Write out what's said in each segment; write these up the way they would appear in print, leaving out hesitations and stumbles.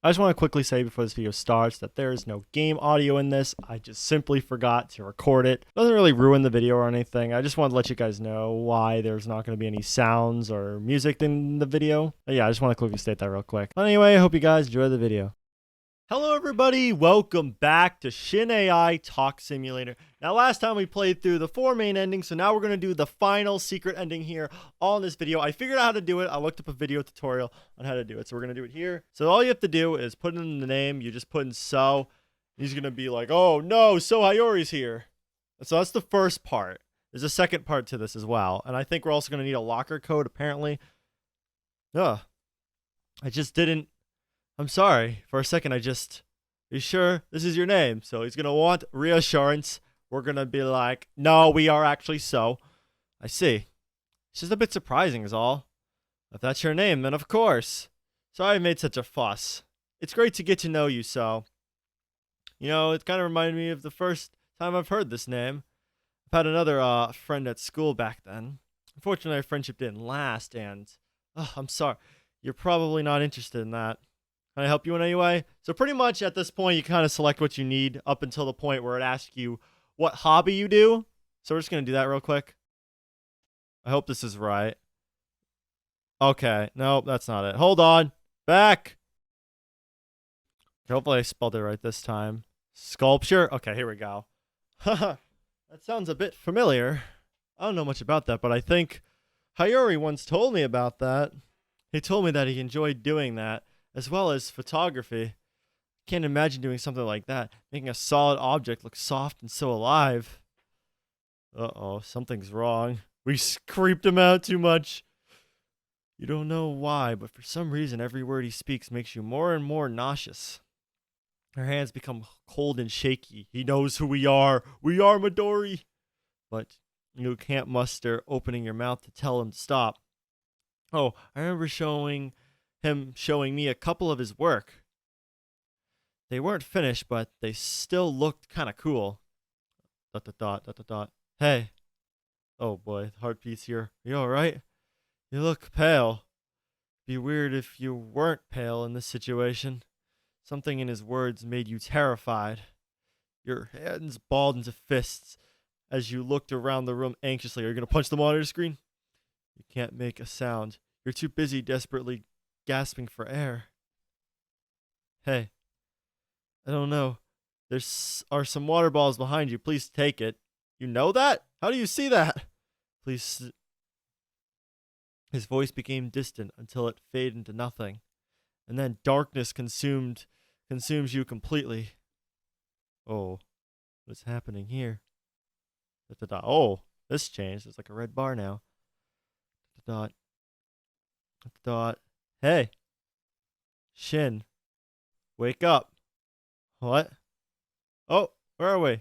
I just want to quickly say before this video starts that there is no game audio in this. I just simply forgot to record it. Doesn't really ruin the video or anything. I just wanted to let you guys know why there's not going to be any sounds or music in the video. But yeah, I just want to quickly state that real quick. But anyway, I hope you guys enjoy the video. Hello everybody, welcome back to Shin AI Talk Simulator. Now last time we played through the 4 main endings, so now we're going to do the final secret ending here on this video. I figured out how to do it. I looked up a video tutorial on how to do it, so we're going to do it here. So all you have to do is put in the name, you just put in So. He's going to be like, oh no, So Hayori's here. So that's the first part. There's a second part to this as well, and I think we're also going to need a locker code apparently. I just didn't. I'm sorry. For a second, are you sure this is your name? So he's going to want reassurance. We're going to be like, no, we are actually So. I see. It's just a bit surprising is all. If that's your name, then of course. Sorry I made such a fuss. It's great to get to know you, So. You know, it kind of reminded me of the first time I've heard this name. I've had another friend at school back then. Unfortunately, our friendship didn't last, and I'm sorry. You're probably not interested in that. Can I help you in any way? So pretty much at this point, you kind of select what you need up until the point where it asks you what hobby you do. So we're just going to do that real quick. I hope this is right. Okay. Nope, that's not it. Hold on. Back. Hopefully I spelled it right this time. Sculpture. Okay, here we go. Haha. That sounds a bit familiar. I don't know much about that, but I think Hayori once told me about that. He told me that he enjoyed doing that, as well as photography. Can't imagine doing something like that, making a solid object look soft and so alive. Uh-oh, something's wrong. We creeped him out too much. You don't know why, but for some reason every word he speaks makes you more and more nauseous. Her hands become cold and shaky. He knows who we are. We are Midori. But you can't muster opening your mouth to tell him to stop. Oh, I remember showing me a couple of his work. They weren't finished, but they still looked kind of cool. ... Hey. Oh boy, heartbeats here. Are you alright? You look pale. Be weird if you weren't pale in this situation. Something in his words made you terrified. Your hands balled into fists as you looked around the room anxiously. Are you going to punch the monitor screen? You can't make a sound. You're too busy desperately gasping for air. Hey, I don't know. There are some water balls behind you. Please take it. You know that? How do you see that? Please. His voice became distant until it faded into nothing. And then darkness consumes you completely. Oh, what's happening here? Oh, this changed. There's like a red bar now. Hey, Shin, wake up. What? Oh, where are we?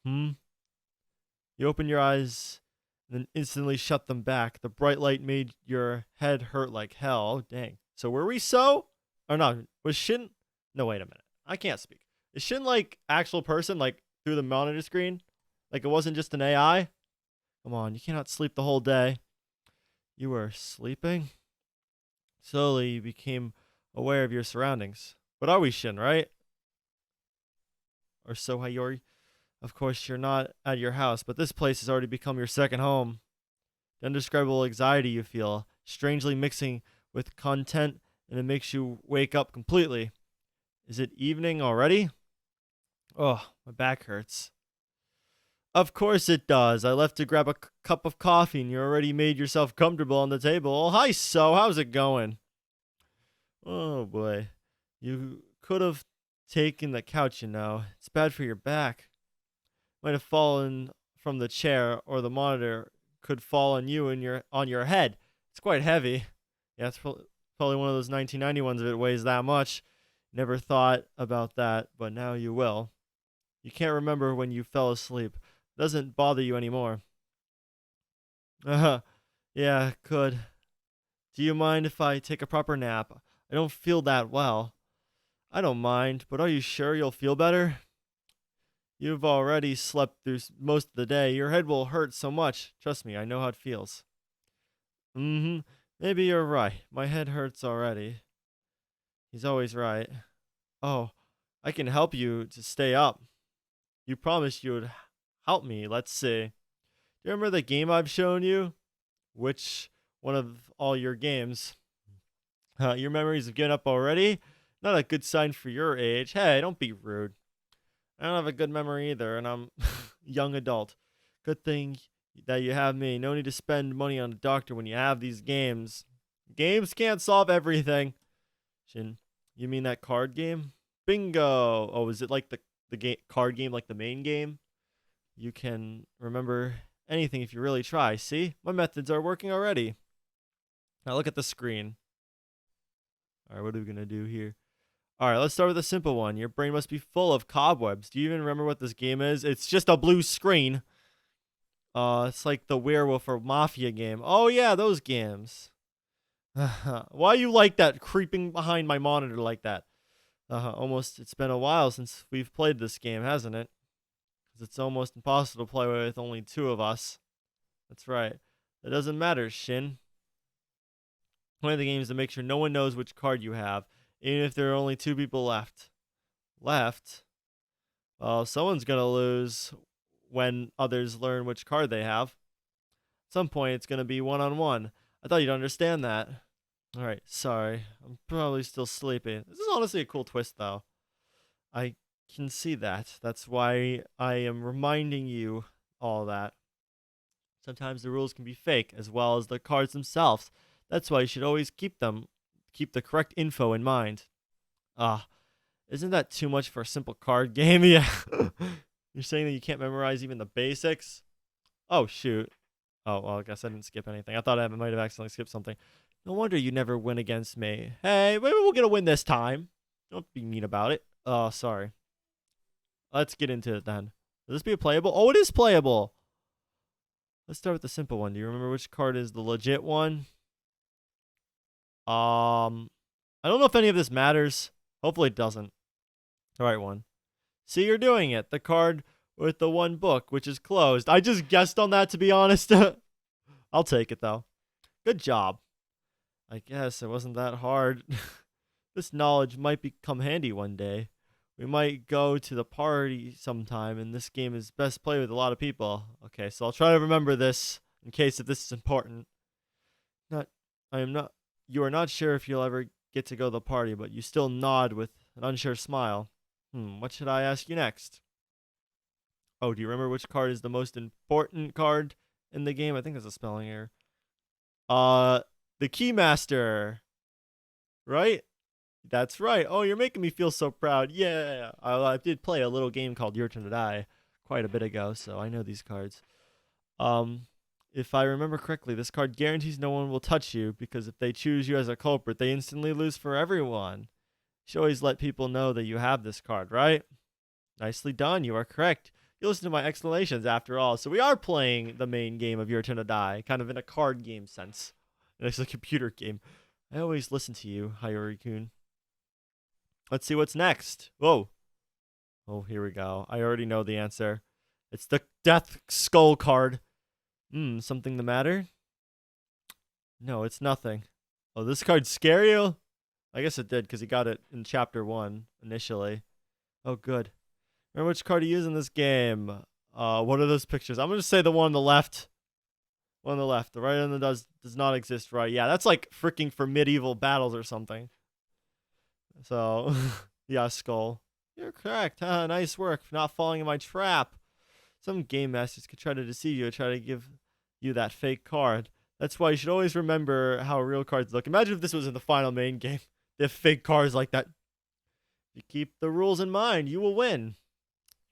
You open your eyes and then instantly shut them back. The bright light made your head hurt like hell. Oh, dang. So were we So? Or no, was Shin? No, wait a minute. I can't speak. Is Shin like actual person, like through the monitor screen? Like it wasn't just an AI? Come on, you cannot sleep the whole day. You were sleeping? Slowly, you became aware of your surroundings. But are we Shin, right? Or So Hayori? Of course, you're not at your house, but this place has already become your second home. The indescribable anxiety you feel, strangely mixing with content, and it makes you wake up completely. Is it evening already? Oh, my back hurts. Of course it does. I left to grab a cup of coffee and you already made yourself comfortable on the table. Oh, hi, So. How's it going? Oh, boy. You could have taken the couch, you know. It's bad for your back. Might have fallen from the chair, or the monitor could fall on you and on your head. It's quite heavy. Yeah, it's probably one of those 1990 ones if it weighs that much. Never thought about that, but now you will. You can't remember when you fell asleep. It doesn't bother you anymore. Yeah, it could. Do you mind if I take a proper nap? I don't feel that well. I don't mind, but are you sure you'll feel better? You've already slept through most of the day. Your head will hurt so much. Trust me, I know how it feels. Maybe you're right. My head hurts already. He's always right. Oh, I can help you to stay up. You promised you would help me. Let's see. Do you remember the game I've shown you? Which one of all your games? Your memories have given up already? Not a good sign for your age. Hey, don't be rude. I don't have a good memory either, and I'm young adult. Good thing that you have me. No need to spend money on a doctor when you have these games. Games can't solve everything. Shin, you mean that card game? Bingo. Oh, is it like the card game like the main game? You can remember anything if you really try. See? My methods are working already. Now look at the screen. All right, what are we going to do here? All right, let's start with a simple one. Your brain must be full of cobwebs. Do you even remember what this game is? It's just a blue screen. It's like the werewolf or mafia game. Oh yeah, those games. Why you like that creeping behind my monitor like that? Almost. It's been a while since we've played this game, hasn't it? Because it's almost impossible to play with only two of us. That's right. It doesn't matter, Shin. One of the games to make sure no one knows which card you have, even if there are only two people left. Left? Well, someone's gonna lose when others learn which card they have. At some point, it's gonna be one-on-one. I thought you'd understand that. Alright, sorry. I'm probably still sleepy. This is honestly a cool twist, though. I can see that. That's why I am reminding you all that. Sometimes the rules can be fake, as well as the cards themselves. That's why you should always keep the correct info in mind. Ah, isn't that too much for a simple card game? Yeah. You're saying that you can't memorize even the basics? Oh, shoot. Oh, well, I guess I didn't skip anything. I thought I might have accidentally skipped something. No wonder you never win against me. Hey, maybe we'll get a win this time. Don't be mean about it. Oh, sorry. Let's get into it then. Will this be a playable? Oh, it is playable. Let's start with the simple one. Do you remember which card is the legit one? I don't know if any of this matters. Hopefully it doesn't. The right one. See, you're doing it. The card with the one book, which is closed. I just guessed on that, to be honest. I'll take it, though. Good job. I guess it wasn't that hard. This knowledge might become handy one day. We might go to the party sometime, and this game is best played with a lot of people. Okay, so I'll try to remember this in case if this is important. You are not sure if you'll ever get to go to the party, but you still nod with an unsure smile. What should I ask you next? Oh, do you remember which card is the most important card in the game? I think there's a spelling error. The Keymaster. Right? That's right. Oh, you're making me feel so proud. Yeah. I did play a little game called Your Turn to Die quite a bit ago, so I know these cards. If I remember correctly, this card guarantees no one will touch you because if they choose you as a culprit, they instantly lose for everyone. You should always let people know that you have this card, right? Nicely done. You are correct. You listen to my explanations after all. So we are playing the main game of Your Turn to Die, kind of in a card game sense. It's a computer game. I always listen to you, Hayori-kun. Let's see what's next. Whoa. Oh, here we go. I already know the answer. It's the Death Skull card. Something the matter? No, it's nothing. Oh, this card scare you? I guess it did, because he got it in Chapter 1 initially. Oh, good. Remember which card to use in this game. What are those pictures? I'm going to say the one on the left. One on the left. The right one does not exist, right? Yeah, that's like freaking for medieval battles or something. So, yeah, skull. You're correct. Nice work for not falling in my trap. Some game masters could try to deceive you or try to give you that fake card. That's why you should always remember how real cards look. Imagine if this was in the final main game. They have fake cards like that. If you keep the rules in mind, you will win.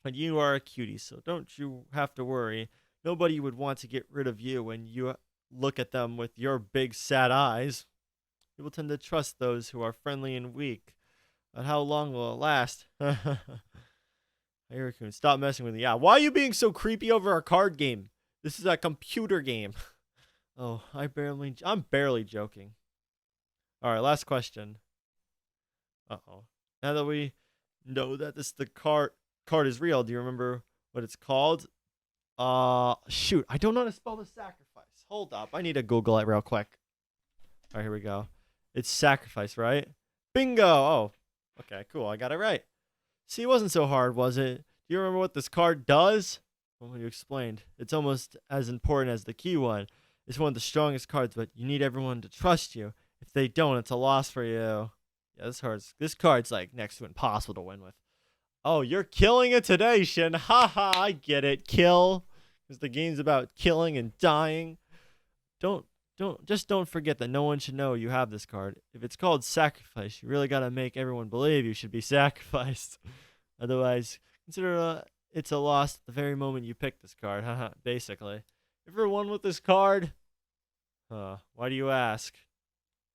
But you are a cutie, so don't you have to worry. Nobody would want to get rid of you when you look at them with your big sad eyes. People tend to trust those who are friendly and weak. But how long will it last? Hayori-kun, stop messing with me. Yeah, why are you being so creepy over a card game? This is a computer game. Oh, I'm barely joking. All right, last question. Uh-oh. Now that we know that the card is real, do you remember what it's called? Shoot, I don't know how to spell the sacrifice. Hold up, I need to Google it real quick. All right, here we go. It's sacrifice, right? Bingo! Oh, okay, cool. I got it right. See, it wasn't so hard, was it? Do you remember what this card does? Well, you explained. It's almost as important as the key one. It's one of the strongest cards, but you need everyone to trust you. If they don't, it's a loss for you. Yeah, this card's like next to impossible to win with. Oh, you're killing it today, Shin. Haha, I get it. Kill. Because the game's about killing and dying. Don't don't forget that no one should know you have this card. If it's called sacrifice, you really gotta make everyone believe you should be sacrificed. Otherwise, consider it's a loss at the very moment you pick this card. Haha, basically. Ever won with this card? Why do you ask?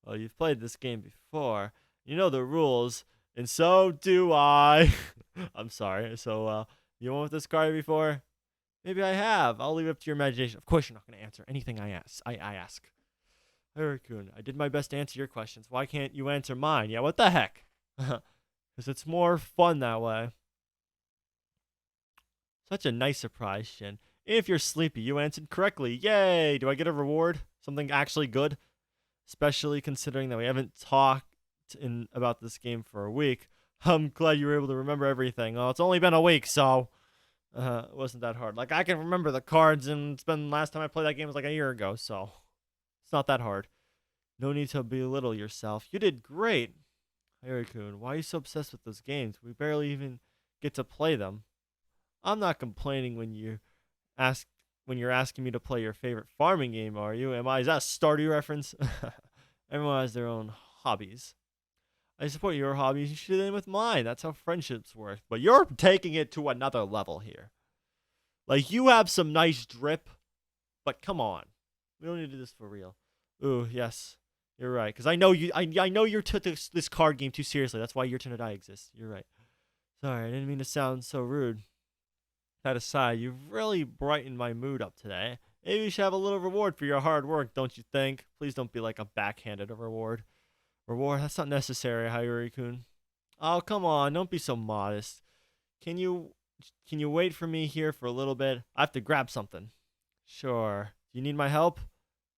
Well, you've played this game before. You know the rules, and so do I. I'm sorry. So, you won with this card before? Maybe I have. I'll leave it up to your imagination. Of course, you're not going to answer anything I ask. I ask. Harakun, I did my best to answer your questions. Why can't you answer mine? Yeah, what the heck? Because it's more fun that way. Such a nice surprise, Shin. If you're sleepy, you answered correctly. Yay! Do I get a reward? Something actually good? Especially considering that we haven't talked about this game for a week. I'm glad you were able to remember everything. Oh, it's only been a week, so it wasn't that hard. Like, I can remember the cards, and it's been last time I played that game was like a year ago, so it's not that hard. No need to belittle yourself. You did great. Harry-kun, why are you so obsessed with those games? We barely even get to play them. I'm not complaining when you're asking me to play your favorite farming game, are you? Is that a Stardew reference? Everyone has their own hobbies. I support your hobbies. You should end with mine. That's how friendships work. But you're taking it to another level here. Like, you have some nice drip, but come on. We don't need to do this for real. Ooh, yes. You're right. Because I know you took this card game too seriously. That's why Your Turn to Die exists. You're right. Sorry, I didn't mean to sound so rude. That aside, you've really brightened my mood up today. Maybe you should have a little reward for your hard work, don't you think? Please don't be like a backhanded reward. Reward? That's not necessary, Hayuri-kun. Oh, come on. Don't be so modest. Can you wait for me here for a little bit? I have to grab something. Sure. Do you need my help?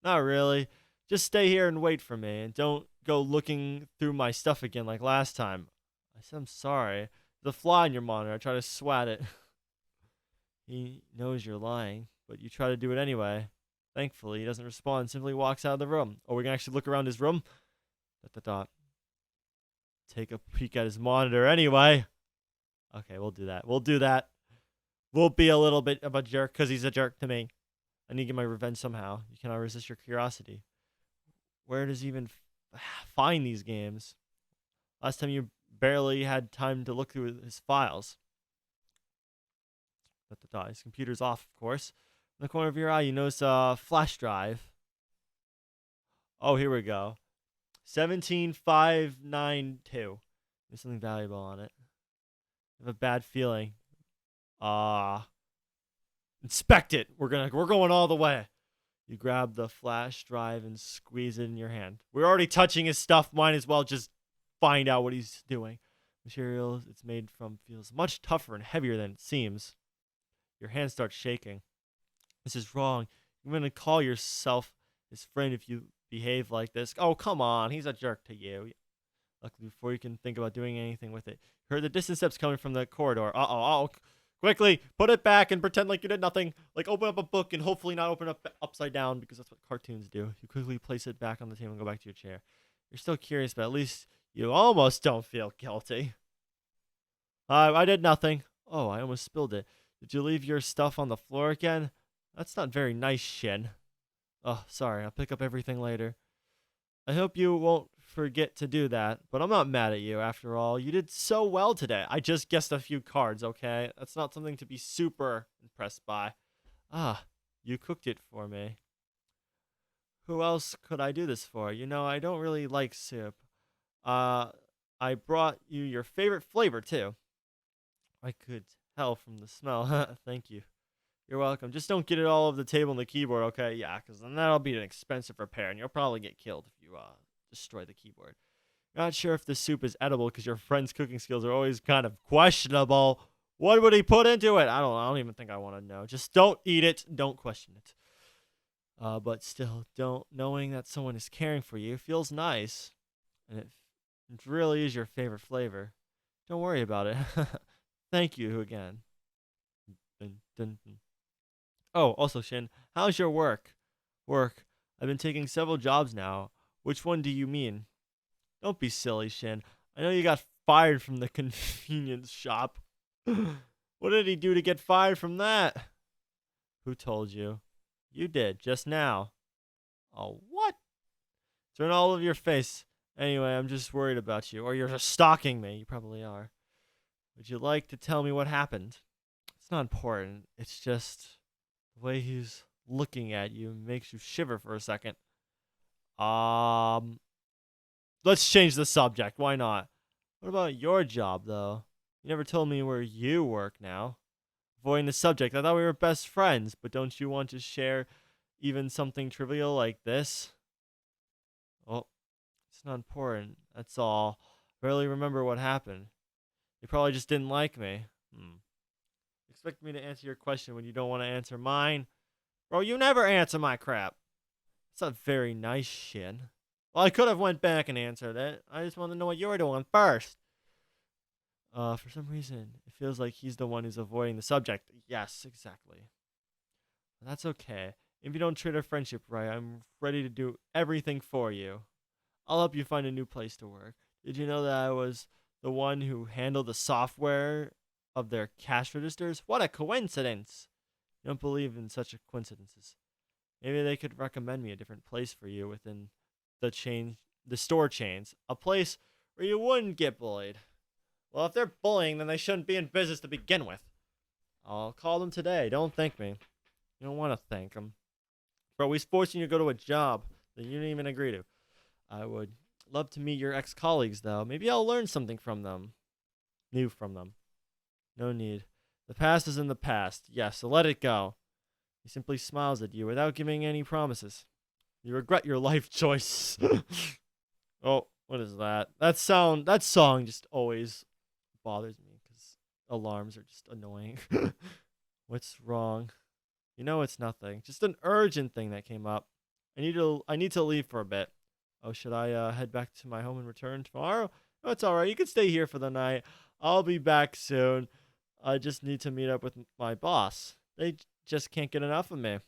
Not really. Just stay here and wait for me, and don't go looking through my stuff again like last time. I said I'm sorry. There's a fly in your monitor. I try to swat it. He knows you're lying, but you try to do it anyway. Thankfully, he doesn't respond, simply walks out of the room. Oh, we can actually look around his room? ... Take a peek at his monitor anyway. Okay, we'll do that. We'll be a little bit of a jerk because he's a jerk to me. I need to get my revenge somehow. You cannot resist your curiosity. Where does he even find these games? Last time you barely had time to look through his files. His computer's off, of course. In the corner of your eye, you notice a flash drive. Oh, here we go. 17592. There's something valuable on it. I have a bad feeling. Inspect it. We're going all the way. You grab the flash drive and squeeze it in your hand. We're already touching his stuff. Might as well just find out what he's doing. Materials it's made from feels much tougher and heavier than it seems. Your hand starts shaking. This is wrong. You're going to call yourself his friend if you behave like this. Oh, come on. He's a jerk to you. Luckily, before you can think about doing anything with it, you heard the distant steps coming from the corridor. Uh-oh. Quickly, put it back and pretend like you did nothing. Like, open up a book and hopefully not open up upside down because that's what cartoons do. You quickly place it back on the table and go back to your chair. You're still curious, but at least you almost don't feel guilty. I did nothing. Oh, I almost spilled it. Did you leave your stuff on the floor again? That's not very nice, Shin. Oh, sorry. I'll pick up everything later. I hope you won't forget to do that, but I'm not mad at you after all. You did so well today. I just guessed a few cards, okay? That's not something to be super impressed by. You cooked it for me. Who else could I do this for? You know, I don't really like soup. I brought you your favorite flavor, too. I could tell from the smell. Thank you. You're welcome. Just don't get it all over the table and the keyboard, okay? Yeah, because then that'll be an expensive repair, and you'll probably get killed if you destroy the keyboard. You're not sure if the soup is edible because your friend's cooking skills are always kind of questionable. What would he put into it? I don't even think I want to know. Just don't eat it. Don't question it. But still, don't knowing that someone is caring for you feels nice, and it really is your favorite flavor. Don't worry about it. Thank you again. Dun, dun, dun. Oh, also, Shin, how's your work? Work. I've been taking several jobs now. Which one do you mean? Don't be silly, Shin. I know you got fired from the convenience shop. What did he do to get fired from that? Who told you? You did, just now. Oh, what? Turn all over your face. Anyway, I'm just worried about you. Or you're just stalking me. You probably are. Would you like to tell me what happened? It's not important. It's just the way he's looking at you makes you shiver for a second. Um, let's change the subject. Why not? What about your job, though? You never told me where you work now. Avoiding the subject. I thought we were best friends, but don't you want to share even something trivial like this? Oh, it's not important. That's all. Barely remember what happened. You probably just didn't like me. Expect me to answer your question when you don't want to answer mine? Bro, you never answer my crap. It's not very nice, Shin. Well, I could have went back and answered it. I just want to know what you were doing first. For some reason, it feels like he's the one who's avoiding the subject. Yes, exactly. But that's okay. If you don't treat our friendship right, I'm ready to do everything for you. I'll help you find a new place to work. Did you know that I was the one who handled the software of their cash registers? What a coincidence! You don't believe in such coincidences. Maybe they could recommend me a different place for you within the store chains. A place where you wouldn't get bullied. Well, if they're bullying, then they shouldn't be in business to begin with. I'll call them today. Don't thank me. You don't want to thank them. For always forcing you to go to a job that you didn't even agree to. I would love to meet your ex-colleagues, though. Maybe I'll learn something from them. New from them. No need. The past is in the past. Yes, so let it go. He simply smiles at you without giving any promises. You regret your life choice. Oh, what is that? That song just always bothers me because alarms are just annoying. What's wrong? You know it's nothing. Just an urgent thing that came up. I need to leave for a bit. Oh, should I head back to my home and return tomorrow? Oh, it's all right. You can stay here for the night. I'll be back soon. I just need to meet up with my boss. They just can't get enough of me.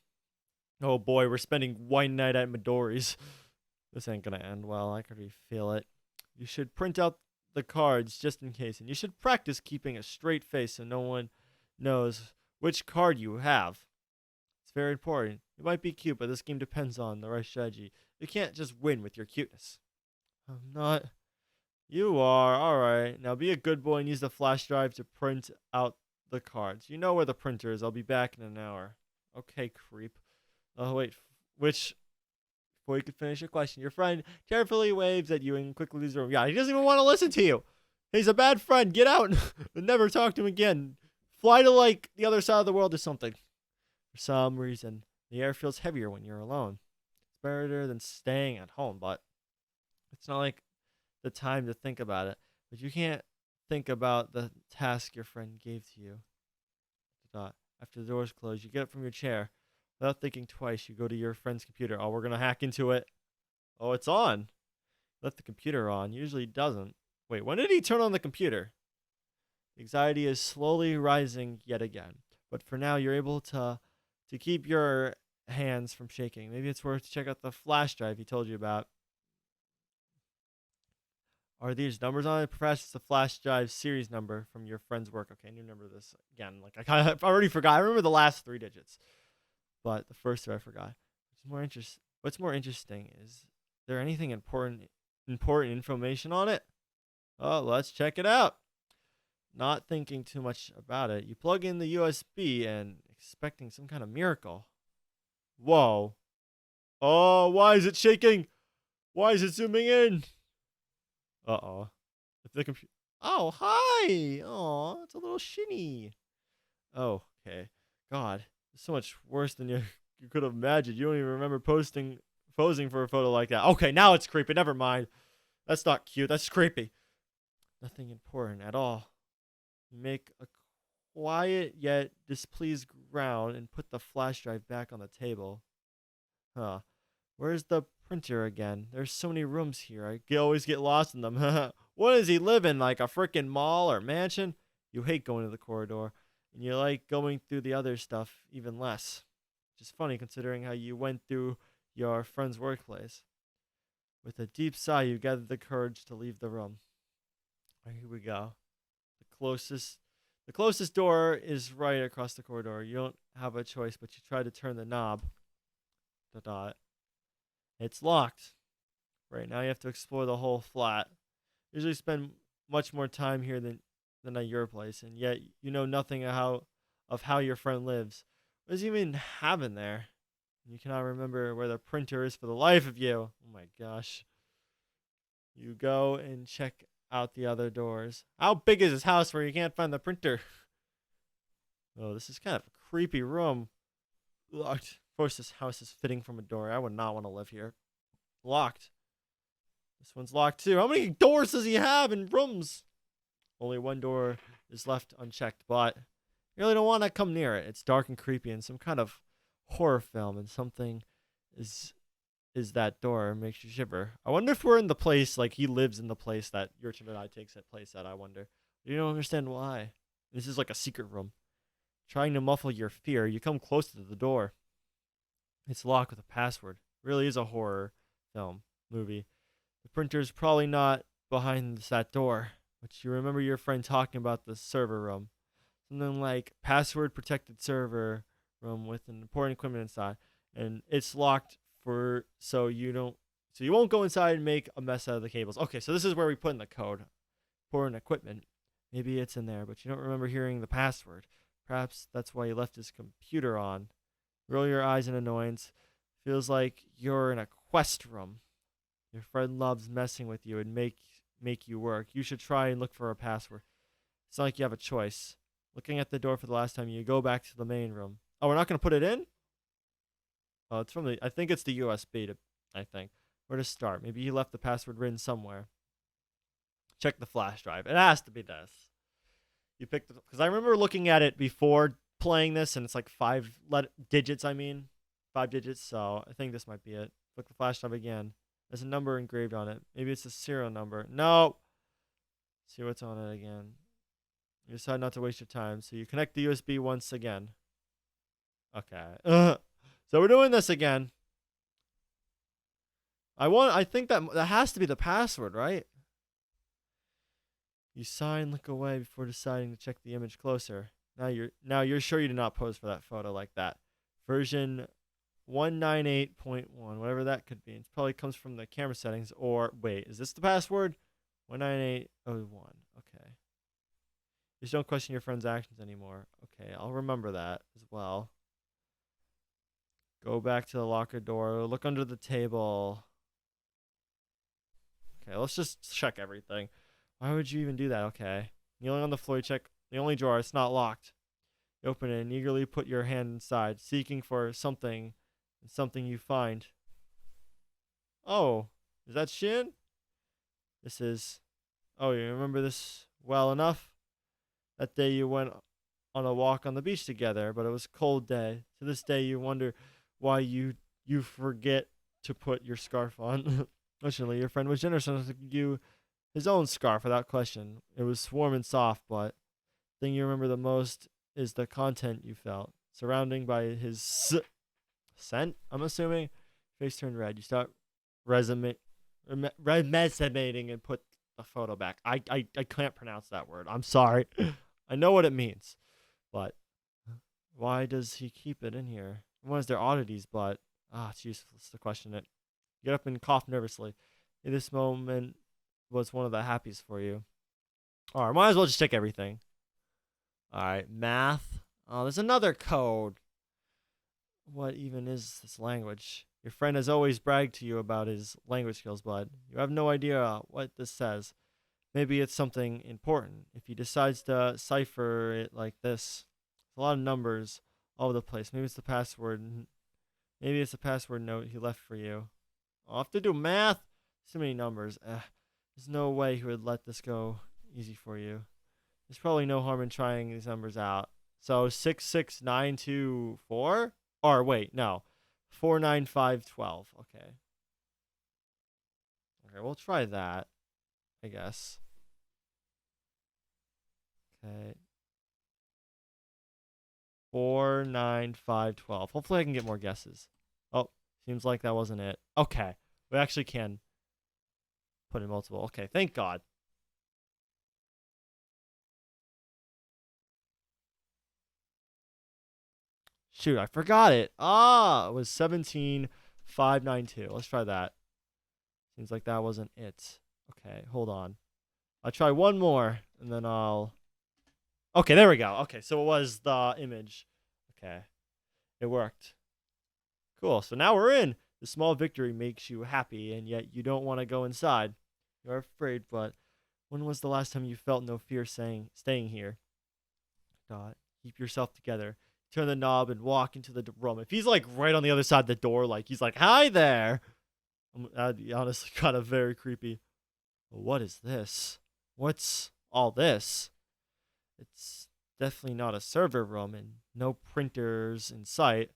Oh boy, we're spending one night at Midori's. This ain't gonna end well. I can already feel it. You should print out the cards just in case, and you should practice keeping a straight face so no one knows which card you have. It's very important. You might be cute, but this game depends on the right strategy. You can't just win with your cuteness. I'm not. You are. Alright. Now be a good boy and use the flash drive to print out the cards. You know where the printer is. I'll be back in an hour. Okay, creep. Oh, wait. Which. Before you can finish your question, your friend carefully waves at you and quickly leaves the room. Yeah, he doesn't even want to listen to you. He's a bad friend. Get out and never talk to him again. Fly to, like, the other side of the world or something. For some reason, the air feels heavier when you're alone. It's better than staying at home, but it's not like the time to think about it. But you can't think about the task your friend gave to you. After the doors close, you get up from your chair. Without thinking twice, you go to your friend's computer. Oh, we're going to hack into it. Oh, it's on. Left the computer on. Usually doesn't. Wait, when did he turn on the computer? Anxiety is slowly rising yet again. But for now, you're able to keep your hands from shaking. Maybe it's worth to check out the flash drive he told you about. Are these numbers on it? Perhaps it's the flash drive series number from your friend's work. Okay, I need to remember this again. Like I already forgot. I remember the last 3 digits, but the first two I forgot. What's more interesting is there anything important information on it? Oh, let's check it out. Not thinking too much about it, you plug in the USB and expecting some kind of miracle. Whoa. Oh, why is it shaking? Why is it zooming in? Uh-oh. If the computer. Oh, hi. Oh, it's a little shinny. Oh, okay. God, it's so much worse than you could have imagined. You don't even remember posing for a photo like that. Okay, now it's creepy. Never mind. That's not cute. That's creepy. Nothing important at all. You make a quiet yet displeased ground and put the flash drive back on the table. Huh. Where's the printer again? There's so many rooms here. Always get lost in them. What does he live in? Like a freaking mall or mansion? You hate going to the corridor, and you like going through the other stuff even less. Which is funny considering how you went through your friend's workplace. With a deep sigh, you gather the courage to leave the room. All right, here we go. The closest door is right across the corridor. You don't have a choice, but you try to turn the knob. Dot. It's locked. Right now you have to explore the whole flat. Usually spend much more time here than at your place, and yet you know nothing of how your friend lives. What does he even have in there? You cannot remember where the printer is for the life of you. Oh my gosh. You go and check out the other doors. How big is this house where you can't find the printer? Oh, this is kind of a creepy room. Locked. Of course, this house is fitting from a door. I would not want to live here. Locked. This one's locked too. How many doors does he have in rooms? Only one door is left unchecked, but you really don't want to come near it. It's dark and creepy and some kind of horror film, and something is that door. It makes you shiver. I wonder if we're in the place, like he lives in the place that your Timidai takes at place at. I wonder. You don't understand why. This is like a secret room. Trying to muffle your fear, you come closer to the door. It's locked with a password. It really is a horror film movie. The printer's probably not behind that door, but you remember your friend talking about the server room. Something like password protected server room with an important equipment inside, and it's locked for so you won't go inside and make a mess out of the cables. Okay, so this is where we put in the code. Important equipment. Maybe it's in there, but you don't remember hearing the password. Perhaps that's why he left his computer on. Roll your eyes in annoyance. Feels like you're in a quest room. Your friend loves messing with you and make you work. You should try and look for a password. It's not like you have a choice. Looking at the door for the last time, you go back to the main room. Oh, we're not going to put it in? Oh, it's from I think it's the USB, I think. Where to start? Maybe he left the password written somewhere. Check the flash drive. It has to be this. You picked it, because I remember looking at it before playing this, and it's like 5 digits, 5 digits, so I think this might be it. Click the flash drive again. There's a number engraved on it. Maybe it's a serial number. No! See what's on it again. You decide not to waste your time, so you connect the USB once again. Okay. So we're doing this again. I think that has to be the password, right? You sigh and look away before deciding to check the image closer. Now you're sure you did not pose for that photo like that. Version 198.1, whatever that could be. It probably comes from the camera settings. Or wait, is this the password? 198.01. Okay. Just don't question your friend's actions anymore. Okay, I'll remember that as well. Go back to the locker door. Look under the table. Okay, let's just check everything. Why would you even do that? Okay. Kneeling on the floor, you check the only drawer. It's not locked. You open it and eagerly put your hand inside, seeking for something, and something you find. Oh, is that Shin? This is... Oh, you remember this well enough? That day you went on a walk on the beach together, but it was a cold day. To this day, you wonder why you forget to put your scarf on. Fortunately, your friend was generous enough to give you his own scarf without question. It was warm and soft, but the thing you remember the most is the content you felt. Surrounding by his scent, I'm assuming. Face turned red. You start resumating and put the photo back. I can't pronounce that word. I'm sorry. I know what it means, but why does he keep it in here? One is their oddities, but it's useless to question it. Get up and cough nervously. This moment was one of the happiest for you. All right, might as well just check everything. All right, math. Oh, there's another code. What even is this language? Your friend has always bragged to you about his language skills, but you have no idea what this says. Maybe it's something important. If he decides to cipher it like this, a lot of numbers all over the place. Maybe it's the password. Maybe it's the password note he left for you. I'll have to do math. So many numbers. There's no way he would let this go easy for you. There's probably no harm in trying these numbers out. So 66924? Or wait, no. 49512. Okay. Okay, we'll try that, I guess. Okay. 49512. Hopefully I can get more guesses. Oh, seems like that wasn't it. Okay. We actually can put in multiple. Okay, thank God. Shoot, I forgot it. Ah, it was 17592. Let's try that. Seems like that wasn't it. Okay, hold on. I'll try one more and then I'll. Okay, there we go. Okay, so it was the image. Okay, it worked. Cool. So now we're in. The small victory makes you happy, and yet you don't want to go inside. You're afraid, but when was the last time you felt no fear staying here? Dot. Keep yourself together. Turn the knob and walk into the room. If he's like right on the other side of the door, like he's like, "Hi there," that'd be honestly kind of very creepy. What is this? What's all this? It's definitely not a server room and no printers in sight.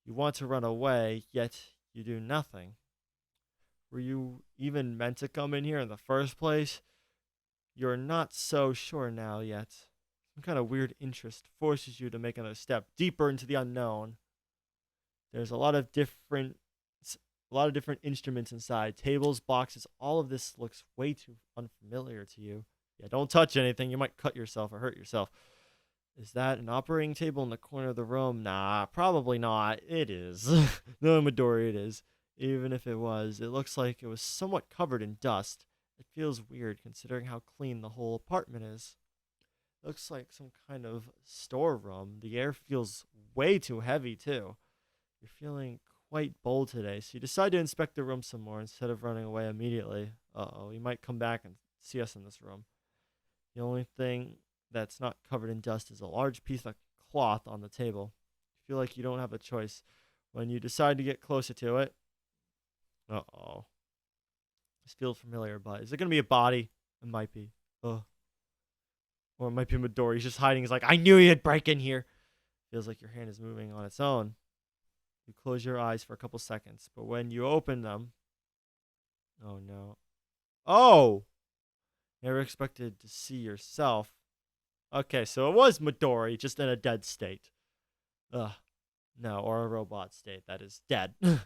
You want to run away, yet you do nothing. Were you even meant to come in here in the first place? You're not so sure now yet. Some kind of weird interest forces you to make another step deeper into the unknown. There's a lot of different instruments inside, tables, boxes. All of this looks way too unfamiliar to you. Yeah, don't touch anything. You might cut yourself or hurt yourself. Is that an operating table in the corner of the room? Nah, probably not. It is. No, Midori, it is. Even if it was, it looks like it was somewhat covered in dust. It feels weird considering how clean the whole apartment is. Looks like some kind of storeroom. The air feels way too heavy, too. You're feeling quite bold today, so you decide to inspect the room some more instead of running away immediately. Uh-oh, he might come back and see us in this room. The only thing that's not covered in dust is a large piece of cloth on the table. You feel like you don't have a choice when you decide to get closer to it. Uh-oh. This feels familiar, but is it going to be a body? It might be. Ugh. Or it might be Midori. He's just hiding. He's like, I knew he'd break in here. Feels like your hand is moving on its own. You close your eyes for a couple seconds, but when you open them... Oh, no. Oh! Never expected to see yourself. Okay, so it was Midori, just in a dead state. Ugh. No, or a robot state that is dead. You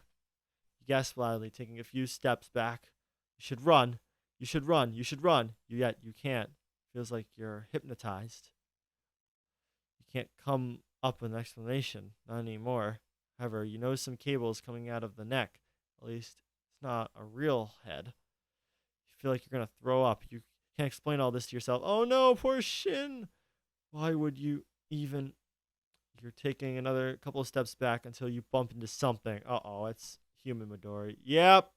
gasp loudly, taking a few steps back. You should run. You should run. You should run. Yet you can't. Feels like you're hypnotized. You can't come up with an explanation. Not anymore. However, you notice some cables coming out of the neck. At least it's not a real head. You feel like you're going to throw up. You can't explain all this to yourself. Oh no, poor Shin. Why would you even... You're taking another couple of steps back until you bump into something. Uh-oh, it's human Midori. Yep,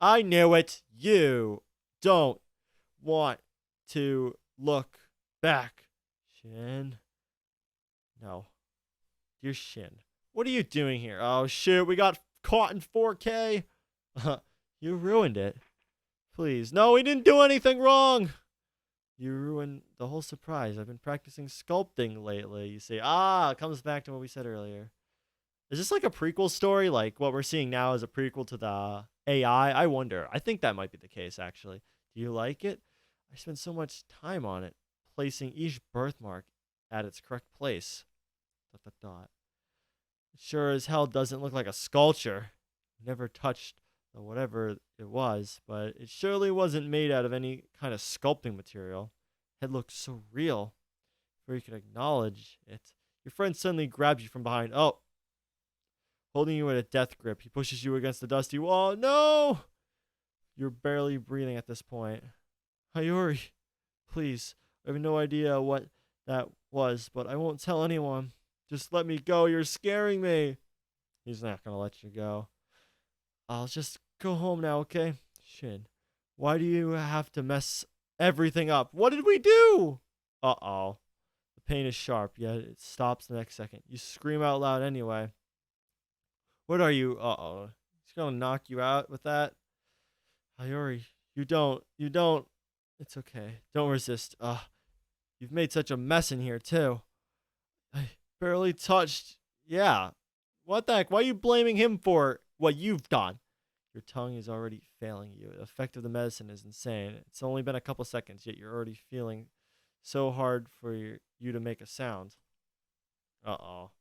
I knew it. You don't want to look back. Shin. No. Dear Shin. What are you doing here? Oh, shoot, we got caught in 4K. You ruined it. Please. No, we didn't do anything wrong. You ruined the whole surprise. I've been practicing sculpting lately. You see, it comes back to what we said earlier. Is this like a prequel story? Like what we're seeing now is a prequel to the AI? I wonder. I think that might be the case, actually. Do you like it? I spent so much time on it, placing each birthmark at its correct place. ... It sure as hell doesn't look like a sculpture. Never touched the whatever it was, but it surely wasn't made out of any kind of sculpting material. It looked so real, before you could acknowledge it. Your friend suddenly grabs you from behind. Oh, holding you in a death grip. He pushes you against the dusty wall. No! You're barely breathing at this point. Hayori, please. I have no idea what that was, but I won't tell anyone. Just let me go. You're scaring me. He's not going to let you go. I'll just go home now, okay? Shin, why do you have to mess everything up? What did we do? Uh-oh. The pain is sharp, yet it stops the next second. You scream out loud anyway. What are you? Uh-oh. He's going to knock you out with that? Hayori, you don't. It's okay. Don't resist. You've made such a mess in here, too. I barely touched. Yeah. What the heck? Why are you blaming him for what you've done? Your tongue is already failing you. The effect of the medicine is insane. It's only been a couple seconds, yet you're already feeling so hard for you to make a sound. Uh-oh.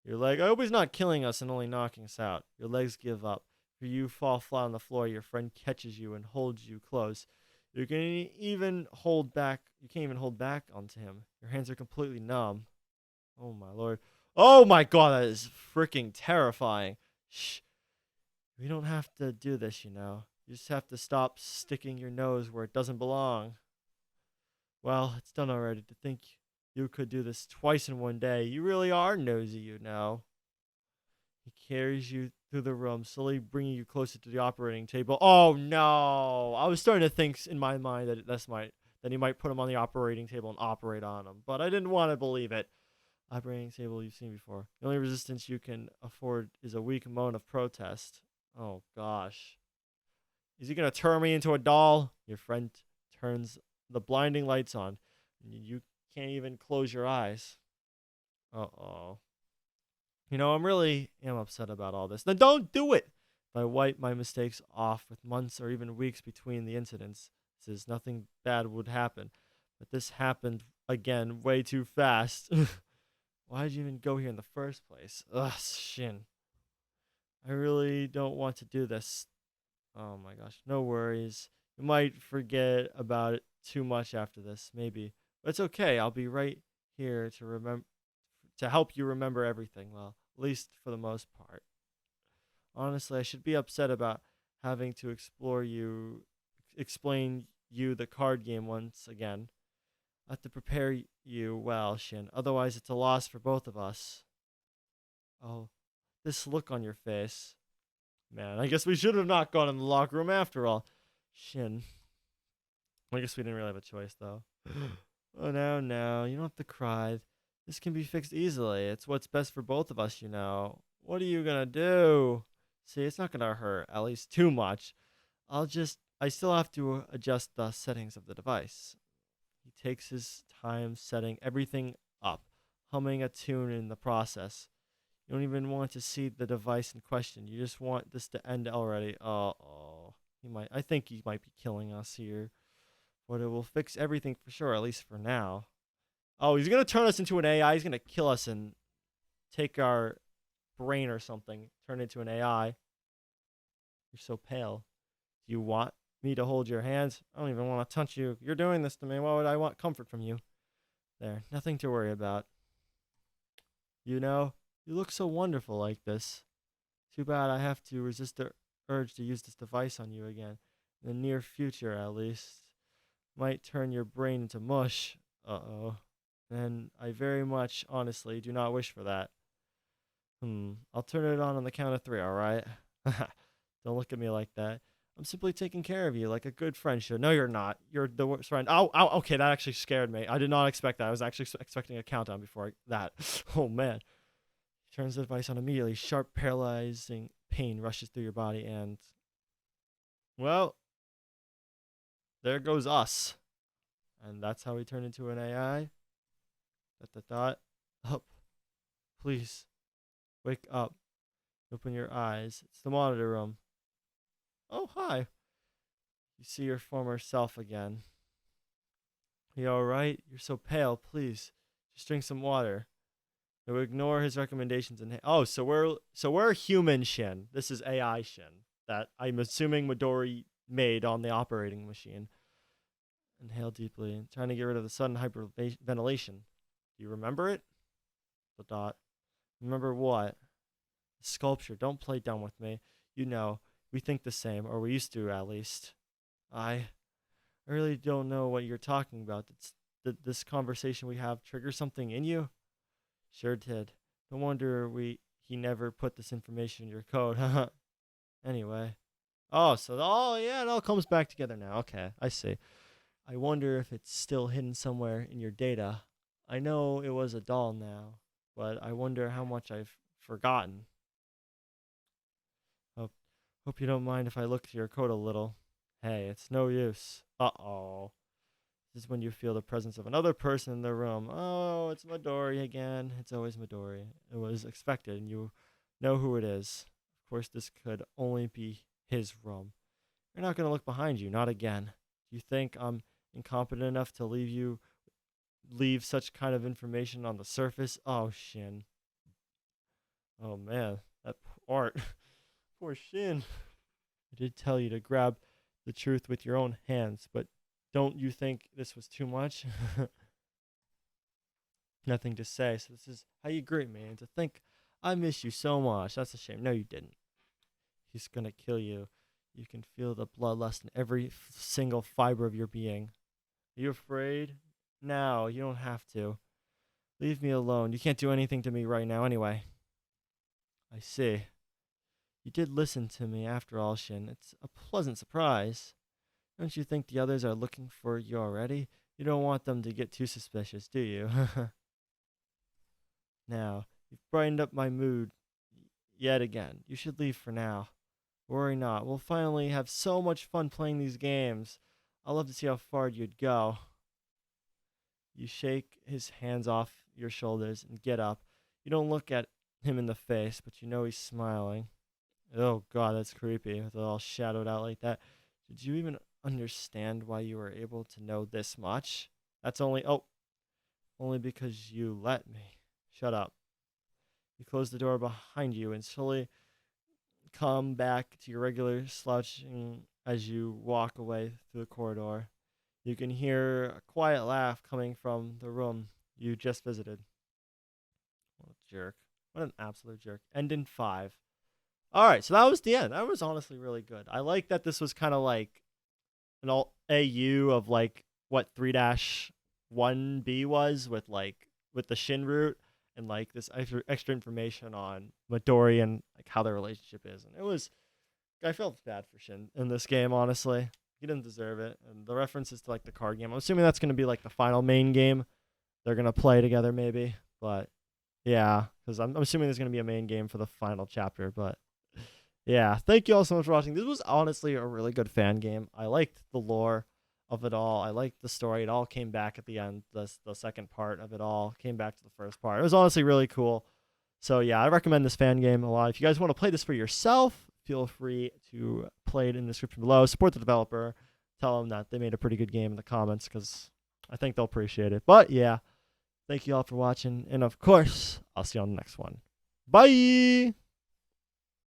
Your leg. I hope he's not killing us and only knocking us out. Your legs give up. You fall flat on the floor. Your friend catches you and holds you close. You can even hold back. You can't even hold back onto him. Your hands are completely numb. Oh my lord. Oh my god, that is freaking terrifying. Shh. We don't have to do this, you know. You just have to stop sticking your nose where it doesn't belong. Well, it's done already. To think you could do this twice in one day. You really are nosy, you know. He carries you through the room, slowly bringing you closer to the operating table. Oh no! I was starting to think in my mind that he might put him on the operating table and operate on him, but I didn't want to believe it. Operating table you've seen before. The only resistance you can afford is a weak moan of protest. Oh gosh. Is he gonna turn me into a doll? Your friend turns the blinding lights on. You can't even close your eyes. Uh-oh. You know, am upset about all this. Then don't do it! If I wipe my mistakes off with months or even weeks between the incidents, says nothing bad would happen. But this happened again way too fast. Why did you even go here in the first place? Ugh, Shin. I really don't want to do this. Oh my gosh, no worries. You might forget about it too much after this, maybe. But it's okay. I'll be right here to help you remember everything. Well, at least for the most part. Honestly, I should be upset about having to explain you the card game once again. I have to prepare you well, Shin. Otherwise, it's a loss for both of us. Oh, this look on your face. Man, I guess we should have not gone in the locker room after all. Shin. I guess we didn't really have a choice, though. Oh, no. You don't have to cry. This can be fixed easily. It's what's best for both of us, you know. What are you gonna do? See, it's not gonna hurt, at least too much. I still have to adjust the settings of the device. He takes his time setting everything up, humming a tune in the process. You don't even want to see the device in question. You just want this to end already. Uh-oh. I think he might be killing us here. But it will fix everything for sure, at least for now. Oh, he's going to turn us into an AI. He's going to kill us and take our brain or something. Turn it into an AI. You're so pale. Do you want me to hold your hands? I don't even want to touch you. You're doing this to me. Why would I want comfort from you? There. Nothing to worry about. You know, you look so wonderful like this. Too bad I have to resist the urge to use this device on you again. In the near future, at least. Might turn your brain into mush. Uh-oh. And I very much, honestly, do not wish for that. I'll turn it on the count of 3, alright? Don't look at me like that. I'm simply taking care of you like a good friend should. No, you're not. You're the worst friend. Okay, that actually scared me. I did not expect that. I was actually expecting a countdown before that. Oh, man. He turns the device on immediately. Sharp, paralyzing pain rushes through your body and... Well, there goes us. And that's how we turn into an AI. Up. Please. Wake up. Open your eyes. It's the monitor room. Oh, hi. You see your former self again. You alright? You're so pale. Please. Just drink some water. You'll ignore his recommendations and so we're human Shin. This is AI Shin that I'm assuming Midori made on the operating machine. Inhale deeply, trying to get rid of the sudden hyperventilation. Do you remember it? The dot. Remember what? The sculpture. Don't play dumb with me. You know, we think the same, or we used to at least. I really don't know what you're talking about. Did this conversation we have trigger something in you? Sure did. No wonder he never put this information in your code. Anyway. Yeah, it all comes back together now. Okay, I see. I wonder if it's still hidden somewhere in your data. I know it was a doll now, but I wonder how much I've forgotten. Hope you don't mind if I look through your code a little. Hey, it's no use. Uh-oh. This is when you feel the presence of another person in the room. Oh, it's Midori again. It's always Midori. It was expected, and you know who it is. Of course, this could only be his room. You're not going to look behind you, not again. You think I'm incompetent enough to leave such kind of information on the surface? Oh, Shin. Oh, man. That art. Poor Shin. I did tell you to grab the truth with your own hands, but don't you think this was too much? Nothing to say, so this is how you greet me. And to think I miss you so much. That's a shame. No, you didn't. He's going to kill you. You can feel the bloodlust in every single fiber of your being. Are you afraid? No, you don't have to. Leave me alone. You can't do anything to me right now anyway. I see. You did listen to me after all, Shin. It's a pleasant surprise. Don't you think the others are looking for you already? You don't want them to get too suspicious, do you? Now, you've brightened up my mood yet again. You should leave for now. Worry not. We'll finally have so much fun playing these games. I'll love to see how far you'd go. You shake his hands off your shoulders and get up. You don't look at him in the face, but you know he's smiling. Oh, God, that's creepy with it all shadowed out like that. Did you even understand why you were able to know this much? That's only because you let me. Shut up. You close the door behind you and slowly come back to your regular slouching as you walk away through the corridor. You can hear a quiet laugh coming from the room you just visited. What a jerk. What an absolute jerk. End in 5. All right, so that was the end. That was honestly really good. I like that this was kind of like an AU of like what 3-1B was with the Shin route and like this extra information on Midori and like how their relationship is. And I felt bad for Shin in this game, honestly. He didn't deserve it. And the references to like the card game, I'm assuming that's going to be like the final main game they're going to play together maybe. But yeah, because I'm assuming there's going to be a main game for the final chapter. But yeah, thank you all so much for watching. This was honestly a really good fan game. I liked the lore of it all. I liked the story. It all came back at the end. The second part of it all came back to the first part. It was honestly really cool. So yeah, I recommend this fan game a lot. If you guys want to play this for yourself, feel free to play it in the description below. Support the developer. Tell them that they made a pretty good game in the comments because I think they'll appreciate it. But yeah, thank you all for watching. And of course, I'll see you on the next one. Bye!